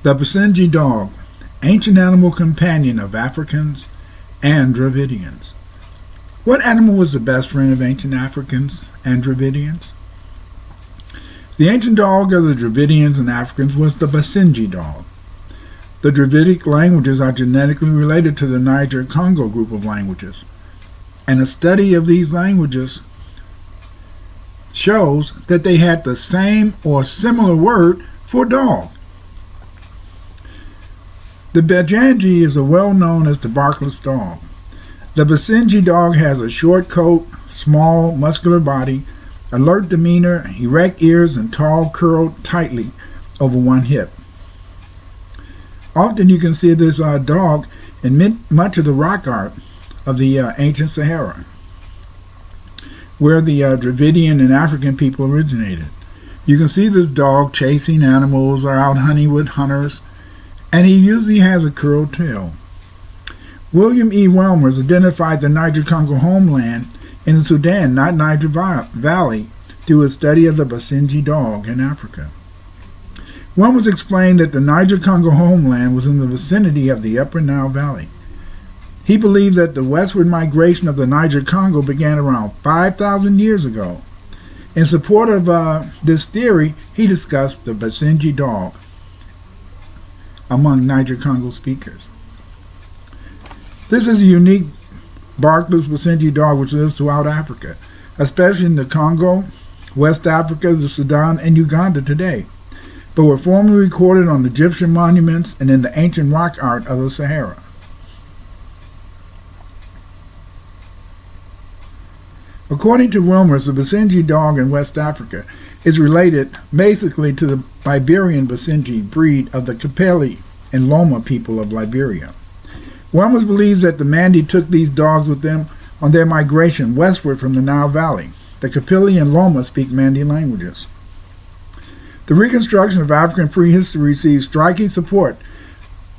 The Basenji dog, ancient animal companion of Africans and Dravidians. What animal was the best friend of ancient Africans and Dravidians? The ancient dog of the Dravidians and Africans was the Basenji dog. The Dravidic languages are genetically related to the Niger-Congo group of languages, and a study of these languages shows that they had the same or similar word for dog. The Basenji is well known as the barkless dog. The Basenji dog has a short coat, small, muscular body, alert demeanor, erect ears, and tall, curled tightly over one hip. Often you can see this dog in much of the rock art of the ancient Sahara, where the Dravidian and African people originated. You can see this dog chasing animals or out hunting with hunters, and he usually has a curled tail. William E. Welmers identified the Niger-Congo homeland in the Sudan, not Niger Valley, through his study of the Basenji dog in Africa. Welmers explained that the Niger-Congo homeland was in the vicinity of the Upper Nile Valley. He believed that the westward migration of the Niger-Congo began around 5,000 years ago. In support of this theory, he discussed the Basenji dog among Niger-Congo speakers. This is a unique barkless Basenji dog which lives throughout Africa, especially in the Congo, West Africa, the Sudan, and Uganda today, but were formerly recorded on Egyptian monuments and in the ancient rock art of the Sahara. According to Wilmers, the Basenji dog in West Africa is related basically to the Liberian Basenji breed of the Kapeli and Loma people of Liberia. Wilmers believes that the Mandi took these dogs with them on their migration westward from the Nile Valley. The Kapeli and Loma speak Mandi languages. The reconstruction of African prehistory receives striking support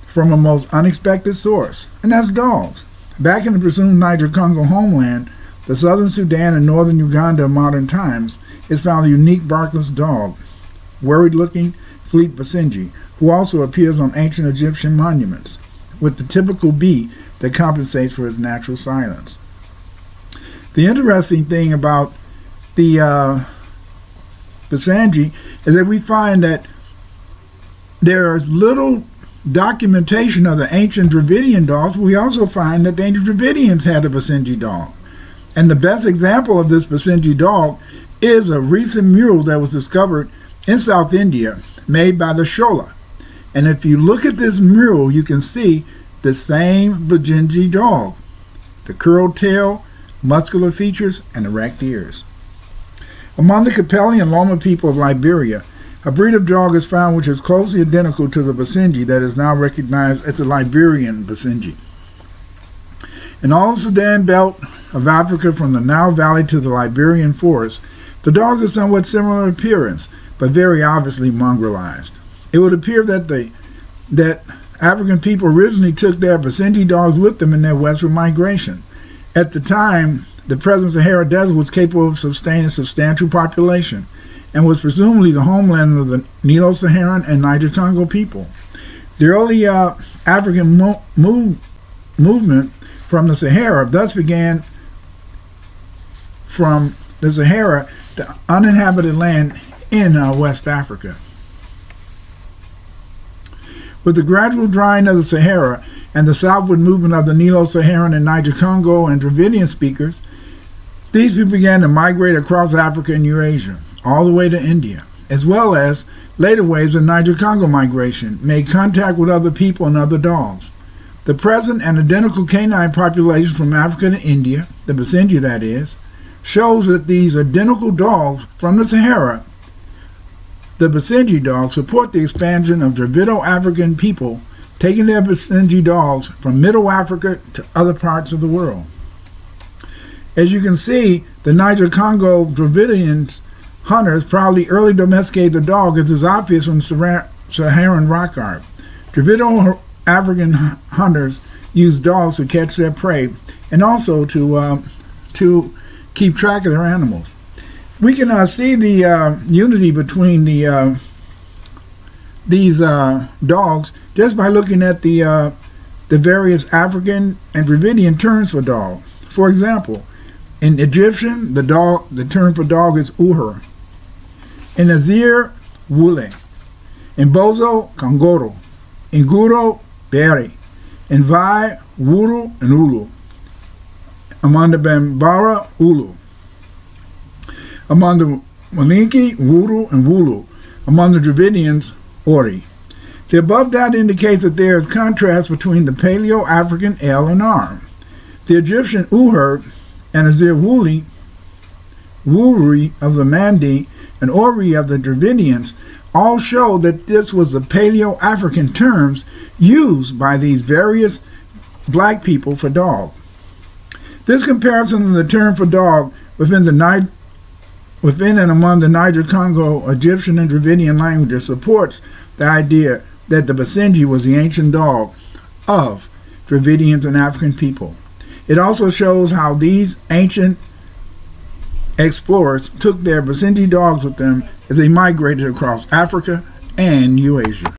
from a most unexpected source, and that's dogs. Back in the presumed Niger-Congo homeland, the southern Sudan and northern Uganda of modern times, is found a unique barkless dog, worried-looking Fleet Basenji, who also appears on ancient Egyptian monuments, with the typical beat that compensates for his natural silence. The interesting thing about the Basenji is that we find that there is little documentation of the ancient Dravidian dogs, but we also find that the ancient Dravidians had a Basenji dog. And the best example of this Basenji dog is a recent mural that was discovered in South India made by the Shola. And if you look at this mural, you can see the same Basenji dog, the curled tail, muscular features, and erect ears. Among the Kapeli and Loma people of Liberia, a breed of dog is found which is closely identical to the Basenji that is now recognized as the Liberian Basenji. In all the Sudan belt of Africa from the Nile Valley to the Liberian forest, the dogs are somewhat similar in appearance, but very obviously mongrelized. It would appear that African people originally took their Basenji dogs with them in their westward migration. At the time, the present Sahara Desert was capable of sustaining a substantial population and was presumably the homeland of the Nilo-Saharan and Niger-Congo people. The early African movement from the Sahara thus began from the Sahara to uninhabited land in West Africa. With the gradual drying of the Sahara and the southward movement of the Nilo-Saharan and Niger-Congo and Dravidian speakers, these people began to migrate across Africa and Eurasia, all the way to India, as well as later waves of Niger-Congo migration, made contact with other people and other dogs. The present and identical canine population from Africa to India, the Basenji that is, shows that these identical dogs from the Sahara, the Basenji dogs, support the expansion of Dravido-African people taking their Basenji dogs from Middle Africa to other parts of the world. As you can see, the Niger-Congo Dravidians hunters probably early domesticated the dog, as is obvious from Saharan rock art. Dravido-African hunters used dogs to catch their prey and also to keep track of their animals. We can see the unity between the these dogs just by looking at the various African and Dravidian terms for dog. For example, in Egyptian, the term for dog is uher. In Azir, wule. In Bozo, kangoro. In Guro, beri. In Vai, wuru and ulu. Among the Bambara, ulu. Among the Malinki, wuru and wulu. Among the Dravidians, ori. The above data indicates that there is contrast between the Paleo-African L and R. The Egyptian uher and Azir wuli, wuri of the Mandi, and ori of the Dravidians all show that this was the Paleo-African terms used by these various black people for dog. This comparison of the term for dog within and among the Niger-Congo, Egyptian, and Dravidian languages supports the idea that the Basenji was the ancient dog of Dravidians and African people. It also shows how these ancient explorers took their Basenji dogs with them as they migrated across Africa and Eurasia.